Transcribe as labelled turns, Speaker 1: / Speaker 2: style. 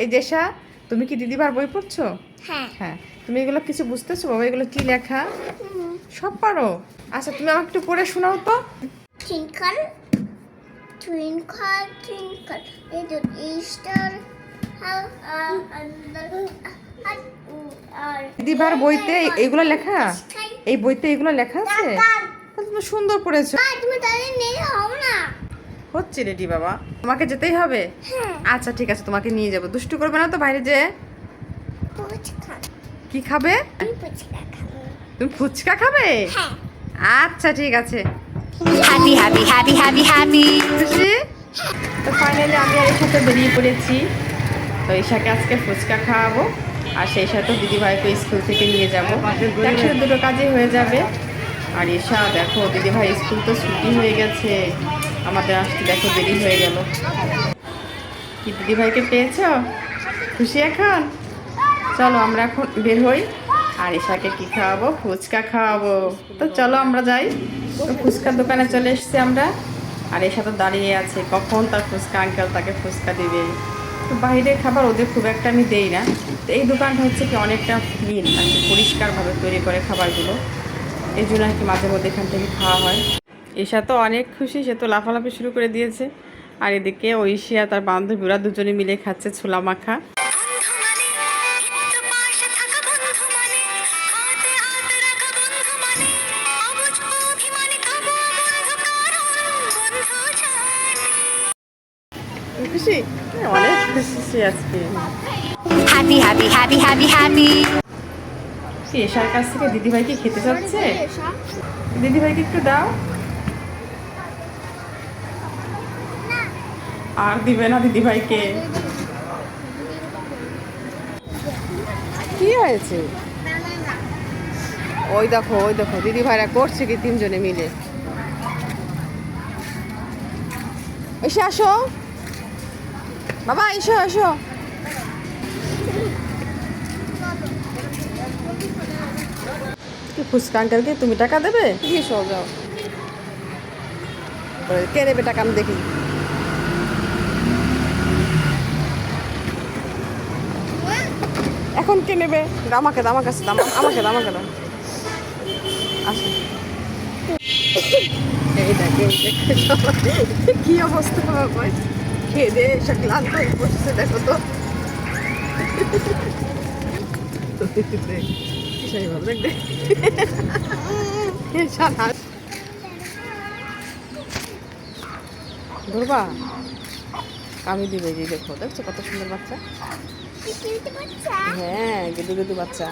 Speaker 1: এই দেশা, তুমি কি দিদিভার বই পড়ছো?
Speaker 2: হ্যাঁ।
Speaker 1: হ্যাঁ, তুমি এগুলো কিছু বুঝতেছো বাবা? এগুলো কি লেখা? সব পারো? আচ্ছা, তুমি আমাকে একটু পড়ে শোনাও তো।
Speaker 2: Twinkle, twinkle, twinkle, little star, how
Speaker 1: দিদিভার বইতে এগুলো লেখা? এই বইতে এগুলো লেখা আছে? তাহলে তুমি সুন্দর পড়েছো।
Speaker 2: তুমি তাদের নেই হও না।
Speaker 1: হচ্ছে রেডি বাবা, তোমাকে যেতেই হবে।
Speaker 2: হ্যাঁ।
Speaker 1: আচ্ছা ঠিক আছে, তোমাকে নিয়ে যাবো। দুষ্টু করবে না তো বাইরে যে?
Speaker 2: ফুচকা।
Speaker 1: কি খাবে?
Speaker 2: আমি ফুচকা খাবো।
Speaker 1: তুমি ফুচকা খাবে?
Speaker 2: হ্যাঁ।
Speaker 1: আচ্ছা ঠিক আছে।
Speaker 3: Happy, happy, happy, happy, happy.
Speaker 1: খুশি? তো ফাইনালি আমি আর সাথে বেরিয়ে পড়েছি। তো ঈশাকে আজকে ফুচকা খাওয়াবো, আর সেই সাথে দিদিভাইকে স্কুল থেকে নিয়ে যাবো। একসাথে দুটো কাজই হয়ে যাবে। আর ঈশা দেখো, দিদিভাই স্কুল তো ছুটি হয়ে গেছে, আমাদের আসতে দেখো দেরি হয়ে গেল। কি দিদিভাইকে পেয়েছো? খুশি এখন? চলো আমরা এখন বের হই, আর ঈশাকে কি খাওয়াবো? ফুচকা খাওয়াবো। তো চলো আমরা যাই। তো ফুচকার দোকানে চলে এসেছি আমরা, আর ঈশা তো দাঁড়িয়ে আছে, কখন তার ফুচকা আঙ্কেল তাকে ফুচকা দিবে। তো বাইরের খাবার ওদের খুব একটা আমি দেই না। তো এই দোকানটা হচ্ছে কি অনেকটা ক্লিন, আর কি পরিষ্কারভাবে তৈরি করে খাবারগুলো, এই জন্য আর কি মাঝে মধ্যে এখান থেকে খাওয়া হয়। ঈশা তো অনেক খুশি, সে তো লাফালাফি শুরু করে দিয়েছে। আর এদিকে ঐশী আর তার বান্ধবীরা দুজনে মিলে খাচ্ছে ছোলা মাখা। খুশি? অনেক খুশি আজকে।
Speaker 3: Happy, happy, happy, happy, happy.
Speaker 1: সে এশার কাছ থেকে দিদিভাইকে খেতে চাচ্ছে। দিদিভাইকে একটু দাও। আর দিবে না দিদিভাইকে? কি হয়েছে? ওই দেখো ওই দেখো, দিদিভাইরা করছে কি তিনজনে মিলে। এসে আসো বাবা, এসো এসো। ফুচকা আঙ্কেলকে তুমি টাকা দেবে? গিয়ে সব যাও। কে নেবে টাকা আমি দেখি। এখন কে নেবে? আমাকে দাও, আমার কাছে দাও, আমাকে দাও, আমাকে দাও। আসো। এই দেখে কি অবস্থা বাবা, খেয়ে দে এসে ক্লান্ত হয়ে বসছে, দেখো তো। সেই ভালো দেখ। ধরবা আমি দিবে যে, দেখো দেখছো কত সুন্দর বাচ্চা। হ্যাঁ, গেদু গেদু বাচ্চা।